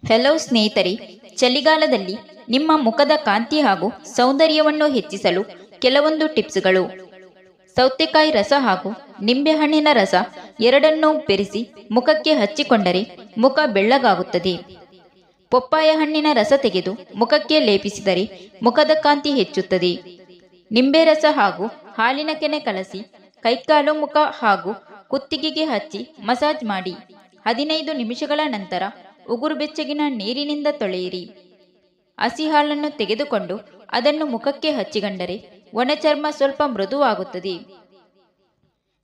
Hello ಸ್ನೇಹಿತರೆ, ಚಳಿಗಾಲದಲ್ಲಿ ನಿಮ್ಮ ಮುಖದ ಕಾಂತಿ ಹಾಗೂ ಸೌಂದರ್ಯವನ್ನು ಹೆಚ್ಚಿಸಲು ಕೆಲವೊಂದು ಟಿಪ್ಸ್ಗಳು. ಸೌತೆಕಾಯಿ ರಸ ಹಾಗೂ ನಿಂಬೆಹಣ್ಣಿನ ರಸ ಎರಡನ್ನೂ ಬೆರೆಸಿ ಮುಖಕ್ಕೆ ಹಚ್ಚಿಕೊಂಡರೆ ಮುಖ ಬೆಳ್ಳಗಾಗುತ್ತದೆ. ಪಪ್ಪಾಯ ಹಣ್ಣಿನ ರಸ ತೆಗೆದು ಮುಖಕ್ಕೆ ಲೇಪಿಸಿದರೆ ಮುಖದ ಕಾಂತಿ ಹೆಚ್ಚುತ್ತದೆ. ನಿಂಬೆ ರಸ ಹಾಗೂ ಹಾಲಿನ ಕೆನೆ ಕಲಸಿ ಕೈಕಾಲು, ಮುಖ ಹಾಗೂ ಕುತ್ತಿಗೆಗೆ ಹಚ್ಚಿ ಮಸಾಜ್ ಮಾಡಿ 15 ನಿಮಿಷಗಳ ನಂತರ ಉಗುರು ಬೆಚ್ಚಗಿನ ನೀರಿನಿಂದ ತೊಳೆಯಿರಿ. ಹಸಿ ಹಾಲನ್ನು ತೆಗೆದುಕೊಂಡು ಅದನ್ನು ಮುಖಕ್ಕೆ ಹಚ್ಚಿಕೊಂಡರೆ ಒಣ ಚರ್ಮ ಸ್ವಲ್ಪ ಮೃದುವಾಗುತ್ತದೆ.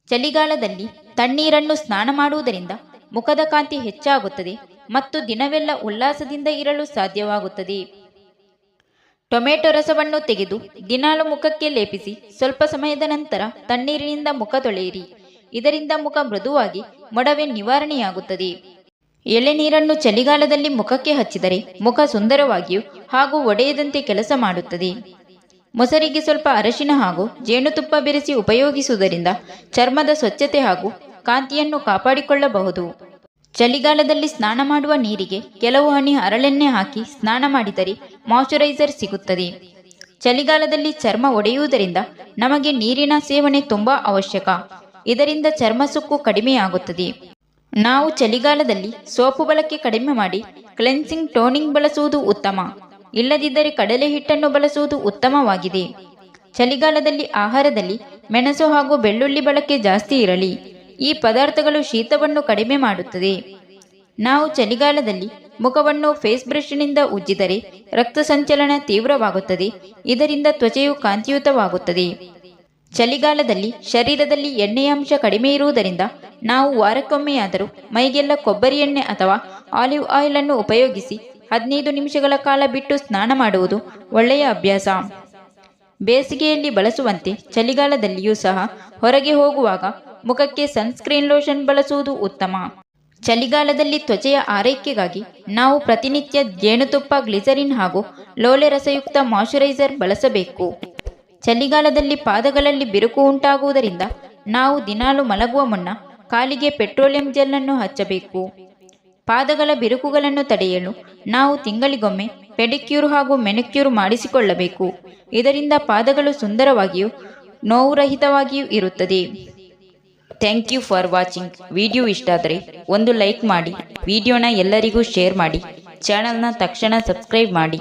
ಚಳಿಗಾಲದಲ್ಲಿ ತಣ್ಣೀರನ್ನು ಸ್ನಾನ ಮಾಡುವುದರಿಂದ ಮುಖದ ಕಾಂತಿ ಹೆಚ್ಚಾಗುತ್ತದೆ ಮತ್ತು ದಿನವೆಲ್ಲ ಉಲ್ಲಾಸದಿಂದ ಇರಲು ಸಾಧ್ಯವಾಗುತ್ತದೆ. ಟೊಮೆಟೊ ರಸವನ್ನು ತೆಗೆದು ದಿನಾಲು ಮುಖಕ್ಕೆ ಲೇಪಿಸಿ ಸ್ವಲ್ಪ ಸಮಯದ ನಂತರ ತಣ್ಣೀರಿನಿಂದ ಮುಖ ತೊಳೆಯಿರಿ. ಇದರಿಂದ ಮುಖ ಮೃದುವಾಗಿ ಮೊಡವೆ ನಿವಾರಣೆಯಾಗುತ್ತದೆ. ಎಳೆನೀರನ್ನು ಚಳಿಗಾಲದಲ್ಲಿ ಮುಖಕ್ಕೆ ಹಚ್ಚಿದರೆ ಮುಖ ಸುಂದರವಾಗಿಯೂ ಹಾಗೂ ಒಡೆಯದಂತೆ ಕೆಲಸ ಮಾಡುತ್ತದೆ. ಮೊಸರಿಗೆ ಸ್ವಲ್ಪ ಅರಿಶಿನ ಹಾಗೂ ಜೇನುತುಪ್ಪ ಬೆರೆಸಿ ಉಪಯೋಗಿಸುವುದರಿಂದ ಚರ್ಮದ ಸ್ವಚ್ಛತೆ ಹಾಗೂ ಕಾಂತಿಯನ್ನು ಕಾಪಾಡಿಕೊಳ್ಳಬಹುದು. ಚಳಿಗಾಲದಲ್ಲಿ ಸ್ನಾನ ಮಾಡುವ ನೀರಿಗೆ ಕೆಲವು ಹನಿ ಹರಳೆಣ್ಣೆ ಹಾಕಿ ಸ್ನಾನ ಮಾಡಿದರೆ ಮಾಯ್ಚರೈಸರ್ ಸಿಗುತ್ತದೆ. ಚಳಿಗಾಲದಲ್ಲಿ ಚರ್ಮ ಒಡೆಯುವುದರಿಂದ ನಮಗೆ ನೀರಿನ ಸೇವನೆ ತುಂಬಾ ಅವಶ್ಯಕ. ಇದರಿಂದ ಚರ್ಮ ಸುಕ್ಕು ಕಡಿಮೆಯಾಗುತ್ತದೆ. ನಾವು ಚಳಿಗಾಲದಲ್ಲಿ ಸೋಪು ಬಳಕೆ ಕಡಿಮೆ ಮಾಡಿ ಕ್ಲೆನ್ಸಿಂಗ್ ಟೋನಿಂಗ್ ಬಳಸುವುದು ಉತ್ತಮ. ಇಲ್ಲದಿದ್ದರೆ ಕಡಲೆ ಹಿಟ್ಟನ್ನು ಬಳಸುವುದು ಉತ್ತಮವಾಗಿದೆ. ಚಳಿಗಾಲದಲ್ಲಿ ಆಹಾರದಲ್ಲಿ ಮೆಣಸು ಹಾಗೂ ಬೆಳ್ಳುಳ್ಳಿ ಬಳಕೆ ಜಾಸ್ತಿ ಇರಲಿ. ಈ ಪದಾರ್ಥಗಳು ಶೀತವನ್ನು ಕಡಿಮೆ ಮಾಡುತ್ತದೆ. ನಾವು ಚಳಿಗಾಲದಲ್ಲಿ ಮುಖವನ್ನು ಫೇಸ್ ಬ್ರಷ್ನಿಂದ ಉಜ್ಜಿದರೆ ರಕ್ತ ಸಂಚಲನ ತೀವ್ರವಾಗುತ್ತದೆ. ಇದರಿಂದ ತ್ವಚೆಯು ಕಾಂತಿಯುತವಾಗುತ್ತದೆ. ಚಳಿಗಾಲದಲ್ಲಿ ಶರೀರದಲ್ಲಿ ಎಣ್ಣೆಯ ಅಂಶ ಕಡಿಮೆ ಇರುವುದರಿಂದ ನಾವು ವಾರಕ್ಕೊಮ್ಮೆಯಾದರೂ ಮೈಗೆಲ್ಲ ಕೊಬ್ಬರಿ ಎಣ್ಣೆ ಅಥವಾ ಆಲಿವ್ ಆಯಿಲ್ ಅನ್ನು ಉಪಯೋಗಿಸಿ 15 ನಿಮಿಷಗಳ ಕಾಲ ಬಿಟ್ಟು ಸ್ನಾನ ಮಾಡುವುದು ಒಳ್ಳೆಯ ಅಭ್ಯಾಸ. ಬೇಸಿಗೆಯಲ್ಲಿ ಬಳಸುವಂತೆ ಚಳಿಗಾಲದಲ್ಲಿಯೂ ಸಹ ಹೊರಗೆ ಹೋಗುವಾಗ ಮುಖಕ್ಕೆ ಸನ್ಸ್ಕ್ರೀನ್ ಲೋಷನ್ ಬಳಸುವುದು ಉತ್ತಮ. ಚಳಿಗಾಲದಲ್ಲಿ ತ್ವಚೆಯ ಆರೈಕೆಗಾಗಿ ನಾವು ಪ್ರತಿನಿತ್ಯ ಜೇನುತುಪ್ಪ, ಗ್ಲಿಸರಿನ್ ಹಾಗೂ ಲೋಳೆ ರಸಯುಕ್ತ ಮಾಯ್ಚರೈಸರ್ ಬಳಸಬೇಕು. ಚಳಿಗಾಲದಲ್ಲಿ ಪಾದಗಳಲ್ಲಿ ಬಿರುಕು ಉಂಟಾಗುವುದರಿಂದ ನಾವು ದಿನಾಲು ಮಲಗುವ ಮುನ್ನ ಕಾಲಿಗೆ ಪೆಟ್ರೋಲಿಯಂ ಜೆಲ್ ಅನ್ನು ಹಚ್ಚಬೇಕು. ಪಾದಗಳ ಬಿರುಕುಗಳನ್ನು ತಡೆಯಲು ನಾವು ತಿಂಗಳಿಗೊಮ್ಮೆ ಪೆಡಿಕ್ಯೂರ್ ಹಾಗೂ ಮೆನಿಕ್ಯೂರ್ ಮಾಡಿಸಿಕೊಳ್ಳಬೇಕು. ಇದರಿಂದ ಪಾದಗಳು ಸುಂದರವಾಗಿಯೂ ನೋವುರಹಿತವಾಗಿಯೂ ಇರುತ್ತದೆ. Thank you for watching. Video ಇಷ್ಟ ಆದರೆ ಒಂದು ಲೈಕ್ ಮಾಡಿ, ವಿಡಿಯೋನ ಎಲ್ಲರಿಗೂ ಶೇರ್ ಮಾಡಿ, ಚಾನಲ್ನ ತಕ್ಷಣ ಸಬ್ಸ್ಕ್ರೈಬ್ ಮಾಡಿ.